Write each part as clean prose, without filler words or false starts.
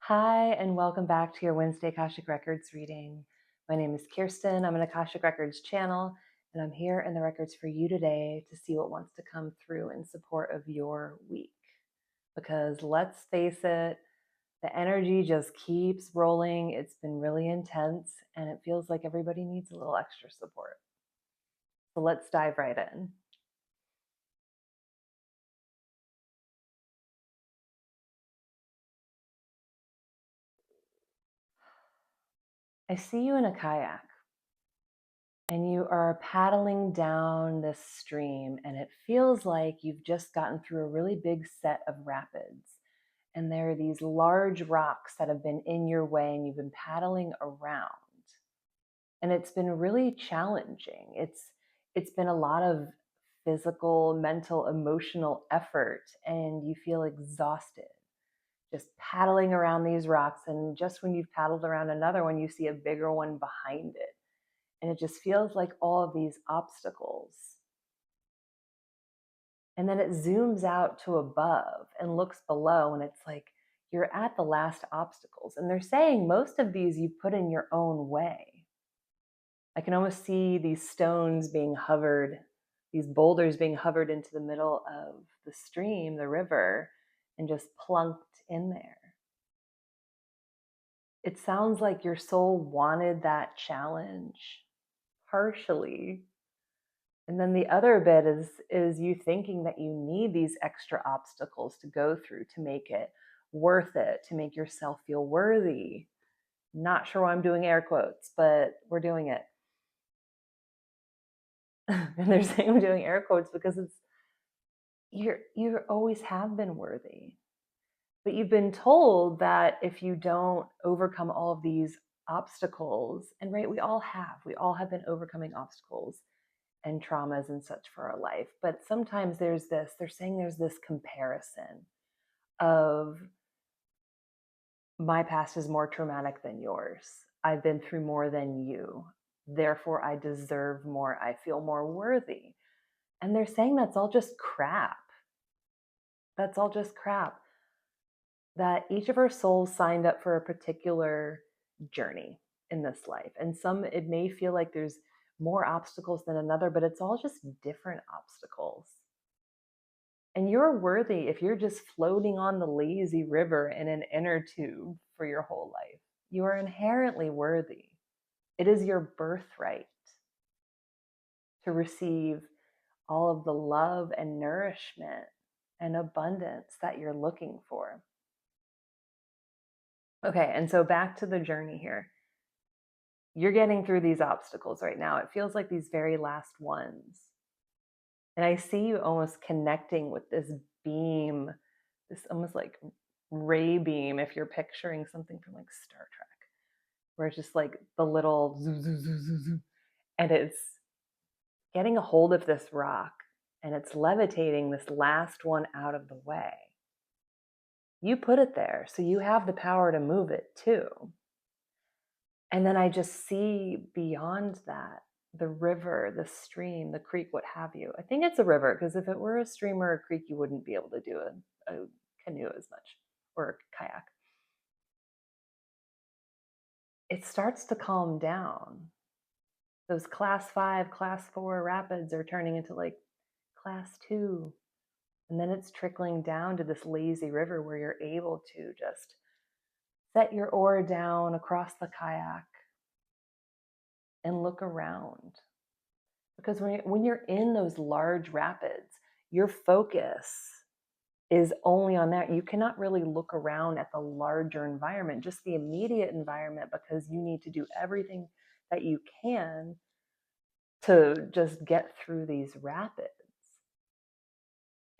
Hi, and welcome back to your Wednesday Akashic Records reading. My name is Kirsten. I'm an Akashic Records channel, and I'm here in the records for you today to see what wants to come through in support of your week. Because let's face it, the energy just keeps rolling. It's been really intense, and it feels like everybody needs a little extra support. So let's dive right in. I see you in a kayak. And you are paddling down this stream, and it feels like you've just gotten through a really big set of rapids. And there are these large rocks that have been in your way, and you've been paddling around. And it's been really challenging. It's been a lot of physical, mental, emotional effort, and you feel exhausted just paddling around these rocks. And just when you've paddled around another one, you see a bigger one behind it. And it just feels like all of these obstacles. And then it zooms out to above and looks below, and it's like you're at the last obstacles. And they're saying most of these you put in your own way. I can almost see these stones being hovered, these boulders being hovered into the middle of the stream, the river, and just plunked in there. It sounds like your soul wanted that challenge, partially. And then the other bit is you thinking that you need these extra obstacles to go through to make it worth it, to make yourself feel worthy. Not sure why I'm doing air quotes, but we're doing it. And they're saying I'm doing air quotes because it's you always have been worthy. But you've been told that if you don't overcome all of these obstacles, and right, we all have been overcoming obstacles and traumas and such for our life. But sometimes they're saying there's this comparison of my past is more traumatic than yours. I've been through more than you. Therefore, I deserve more. I feel more worthy. And they're saying that's all just crap. That's all just crap. That each of our souls signed up for a particular journey in this life. And some, it may feel like there's more obstacles than another, but it's all just different obstacles. And you're worthy if you're just floating on the lazy river in an inner tube for your whole life. You are inherently worthy. It is your birthright to receive all of the love and nourishment and abundance that you're looking for. Okay, and so back to the journey here. You're getting through these obstacles right now. It feels like these very last ones. And I see you almost connecting with this beam, this almost like ray beam, if you're picturing something from like Star Trek, where it's just like the little zoo, zoo, zoo, zoo, zoo, and it's getting a hold of this rock and it's levitating this last one out of the way. You put it there, so you have the power to move it too. And then I just see beyond that the river, the stream, the creek, what have you. I think it's a river because if it were a stream or a creek, you wouldn't be able to do a canoe as much or a kayak. It starts to calm down. Those class 5, class 4 rapids are turning into like class 2. And then it's trickling down to this lazy river where you're able to just set your oar down across the kayak and look around. Because when you're in those large rapids, your focus is only on that. You cannot really look around at the larger environment, just the immediate environment, because you need to do everything that you can to just get through these rapids.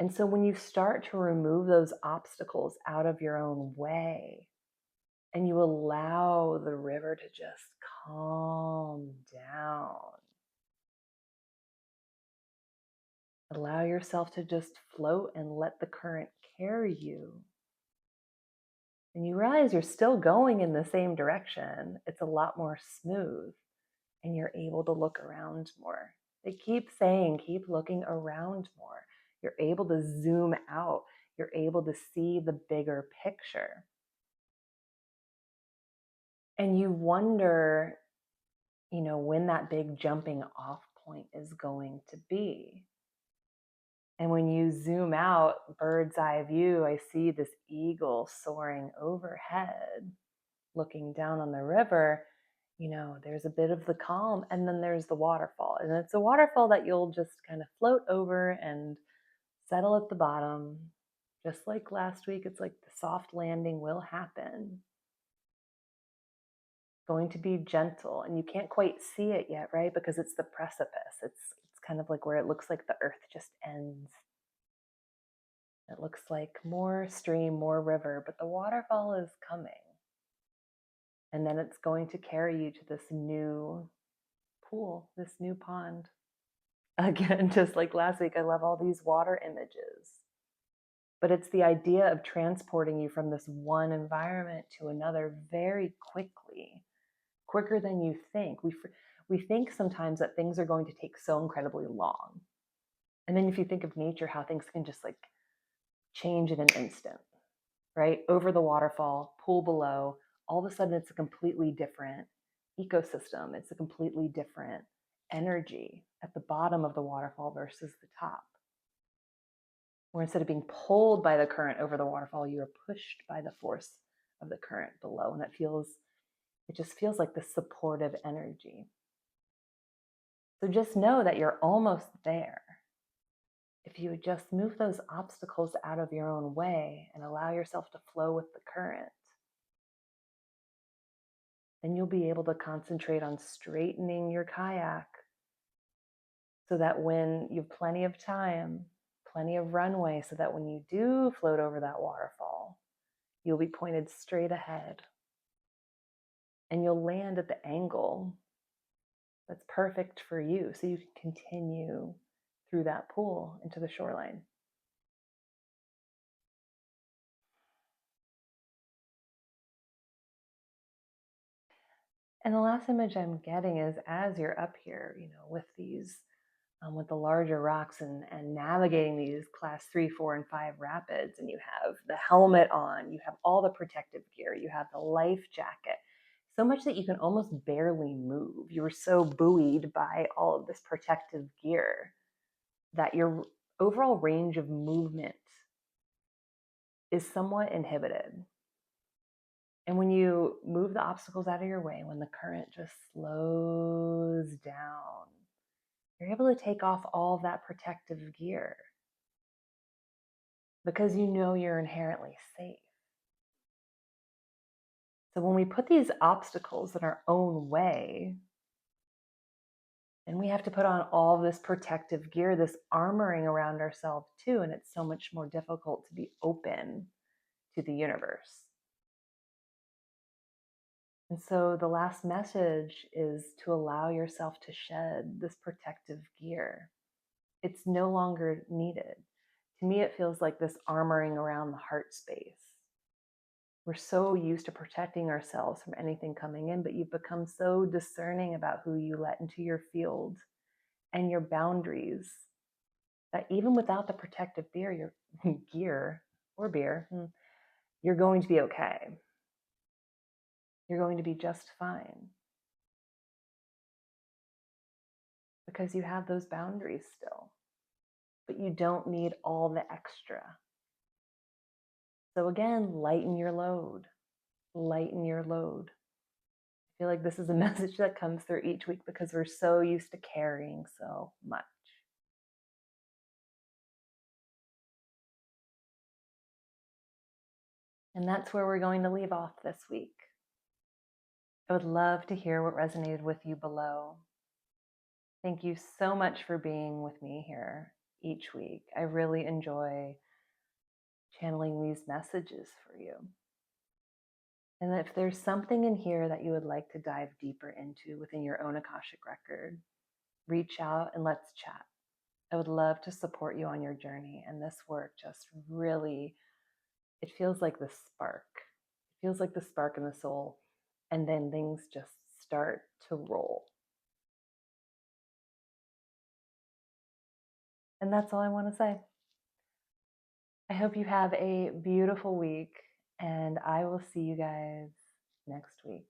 And so when you start to remove those obstacles out of your own way and you allow the river to just calm down, allow yourself to just float and let the current carry you. And you realize you're still going in the same direction. It's a lot more smooth and you're able to look around more. They keep saying, keep looking around more. You're able to zoom out. You're able to see the bigger picture. And you wonder, when that big jumping off point is going to be. And when you zoom out, bird's eye view, I see this eagle soaring overhead, looking down on the river. There's a bit of the calm, and then there's the waterfall. And it's a waterfall that you'll just kind of float over and settle at the bottom. Just like last week, it's like the soft landing will happen. Going to be gentle, and you can't quite see it yet, right? Because it's the precipice. It's kind of like where it looks like the earth just ends. It looks like more stream, more river, but the waterfall is coming. And then it's going to carry you to this new pool, this new pond. Again, just like last week, I love all these water images. But it's the idea of transporting you from this one environment to another very quickly, quicker than you think. We think sometimes that things are going to take so incredibly long. And then if you think of nature, how things can just like change in an instant, right? Over the waterfall, pool below, all of a sudden it's a completely different ecosystem. It's a completely different energy at the bottom of the waterfall versus the top. Where instead of being pulled by the current over the waterfall, you are pushed by the force of the current below. And it just feels like this supportive energy. So just know that you're almost there. If you would just move those obstacles out of your own way and allow yourself to flow with the current, then you'll be able to concentrate on straightening your kayak so that when you have plenty of time, plenty of runway, so that when you do float over that waterfall, you'll be pointed straight ahead and you'll land at the angle that's perfect for you so you can continue through that pool into the shoreline. And the last image I'm getting is as you're up here, with these, with the larger rocks and navigating these class 3, 4, and 5 rapids, and you have the helmet on, you have all the protective gear, you have the life jacket, so much that you can almost barely move. You were so buoyed by all of this protective gear that your overall range of movement is somewhat inhibited. And when you move the obstacles out of your way, when the current just slows down, you're able to take off all of that protective gear because you're inherently safe. So when we put these obstacles in our own way, then we have to put on all this protective gear, this armoring around ourselves too, and it's so much more difficult to be open to the universe. And so the last message is to allow yourself to shed this protective gear. It's no longer needed. To me, it feels like this armoring around the heart space. We're so used to protecting ourselves from anything coming in, but you've become so discerning about who you let into your field and your boundaries that even without the protective gear, you're going to be okay. You're going to be just fine because you have those boundaries still, but you don't need all the extra. So again, lighten your load. Lighten your load. I feel like this is a message that comes through each week because we're so used to carrying so much. And that's where we're going to leave off this week. I would love to hear what resonated with you below. Thank you so much for being with me here each week. I really enjoy channeling these messages for you. And if there's something in here that you would like to dive deeper into within your own Akashic record, reach out and let's chat. I would love to support you on your journey. And this work just really, it feels like the spark. It feels like the spark in the soul. And then things just start to roll. And that's all I want to say. I hope you have a beautiful week, and I will see you guys next week.